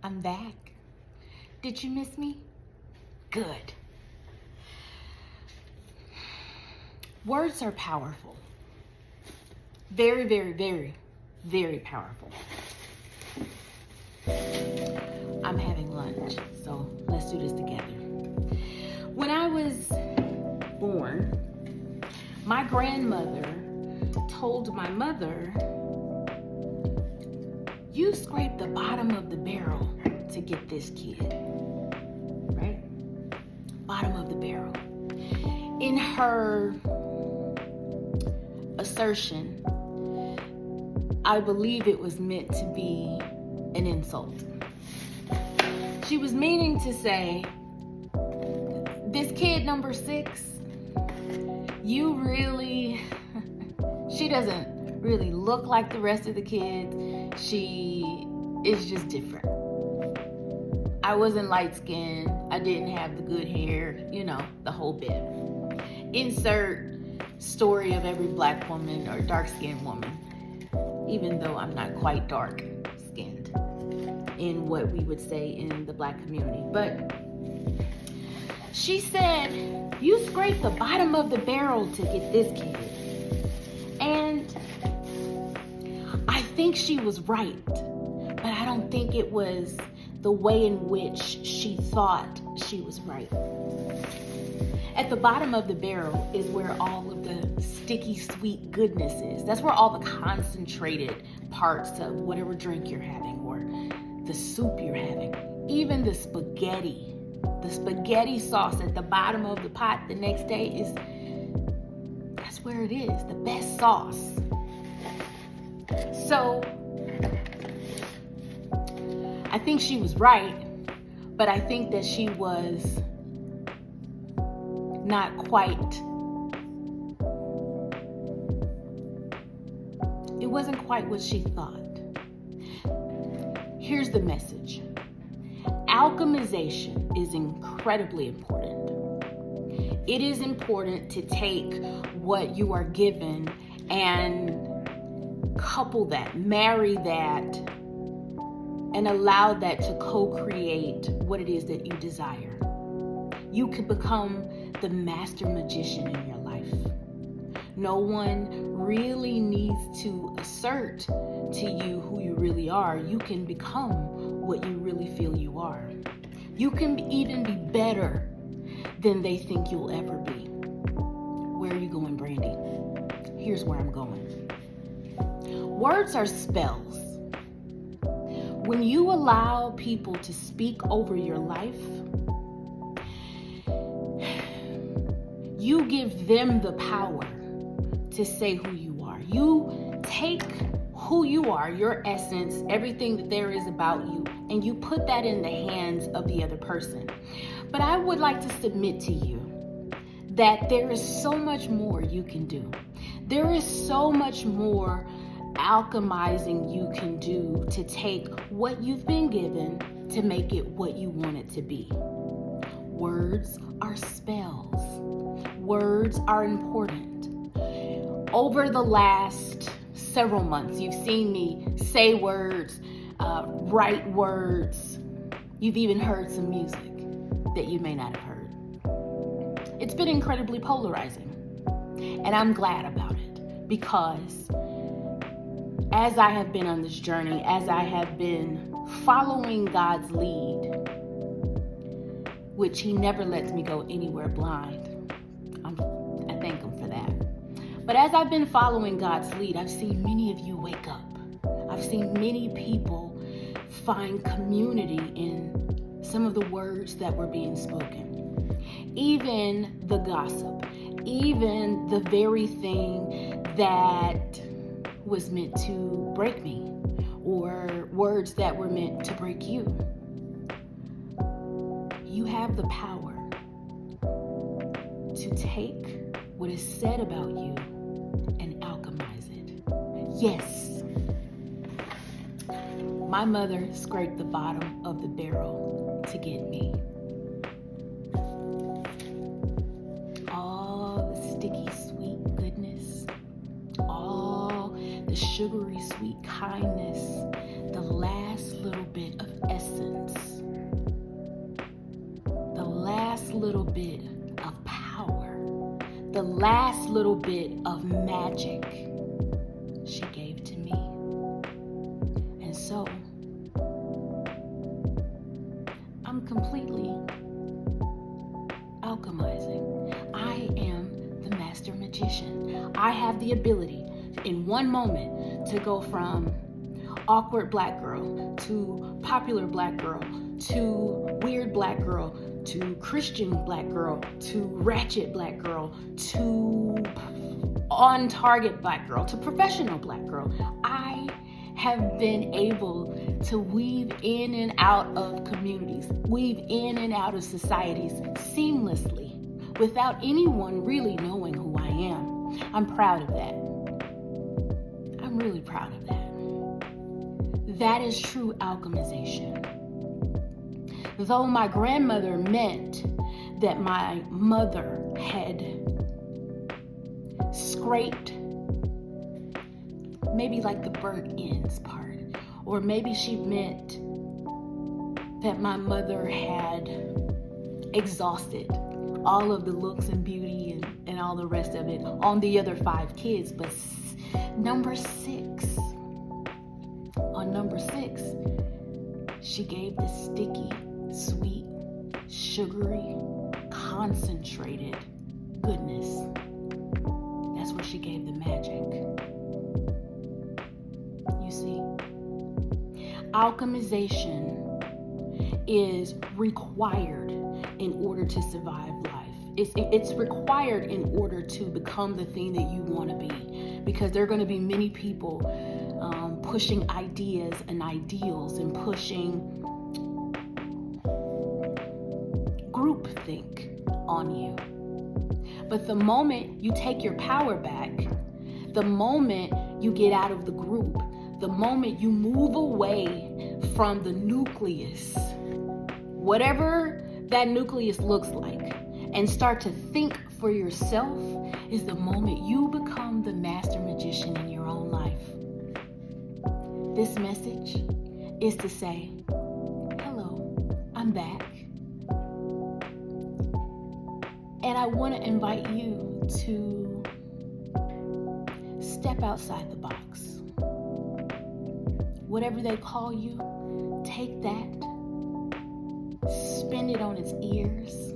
I'm back. Did you miss me? Good. Words are powerful. Very, very, very, very powerful. I'm having lunch, so let's do this together. When I was born, my grandmother told my mother, "You scrape the bottom of the barrel to get this kid." Right? Bottom of the barrel. In her assertion, I believe it was meant to be an insult. She was meaning to say, this kid number 6, you really, she doesn't really look like the rest of the kids. She is just different. I wasn't light skinned. I didn't have the good hair, the whole bit. Insert story of every black woman or dark skinned woman, even though I'm not quite dark skinned in what we would say in the black community. But she said, "You scrape the bottom of the barrel to get this kid." And I think she was right, but I don't think it was the way in which she thought she was right. At the bottom of the barrel is where all of the sticky, sweet goodness is. That's where all the concentrated parts of whatever drink you're having or the soup you're having, even the spaghetti sauce at the bottom of the pot the next day that's where it is, the best sauce. So I think she was right, but I think that she was not quite, it wasn't quite what she thought. Here's the message. Alchemization is incredibly important. It is important to take what you are given and couple that, marry that, and allow that to co-create what it is that you desire. You could become the master magician in your life. No one really needs to assert to you who you really are. You can become what you really feel you are. You can even be better than they think you'll ever be. Where are you going, Brandy? Here's where I'm going. Words are spells. When you allow people to speak over your life, you give them the power to say who you are. You take who you are, your essence, everything that there is about you, and you put that in the hands of the other person. But I would like to submit to you that there is so much more you can do. There is so much more alchemizing you can do to take what you've been given to make it what you want it to be. Words are spells. Words are important. Over the last several months, you've seen me say words, write words. You've even heard some music that you may not have heard. It's been incredibly polarizing, and I'm glad about it, because as I have been on this journey, as I have been following God's lead, which He never lets me go anywhere blind, I thank Him for that. But as I've been following God's lead, I've seen many of you wake up. I've seen many people find community in some of the words that were being spoken. Even the gossip, even the very thing that was meant to break me, or words that were meant to break you. You have the power to take what is said about you and alchemize it. Yes, my mother scraped the bottom of the barrel to get me. All the sticky sweet goodness, all the sugary sweet kindness, the last little bit of essence little bit of power, the last little bit of magic she gave to me. And so I'm completely alchemizing. I am the master magician. I have the ability in one moment to go from awkward black girl to popular black girl to weird black girl to Christian black girl to ratchet black girl to on target black girl to professional black girl. I have been able to weave in and out of communities, weave in and out of societies seamlessly without anyone really knowing who I am. I'm proud of that. I'm really proud of that. That is true alchemization. Though my grandmother meant that my mother had scraped maybe like the burnt ends part, or maybe she meant that my mother had exhausted all of the looks and beauty and all the rest of it on the other 5 kids. But on number six, she gave the sticky, sweet, sugary, concentrated goodness. That's where she gave the magic. You see, alchemization is required in order to survive life. It's required in order to become the thing that you want to be, because there are going to be many people pushing ideas and ideals and pushing groupthink on you. But the moment you take your power back, the moment you get out of the group, the moment you move away from the nucleus, whatever that nucleus looks like, and start to think for yourself, is the moment you become the master magician in your own life. This message is to say, hello, I'm back. And I want to invite you to step outside the box. Whatever they call you, take that, spin it on its ears,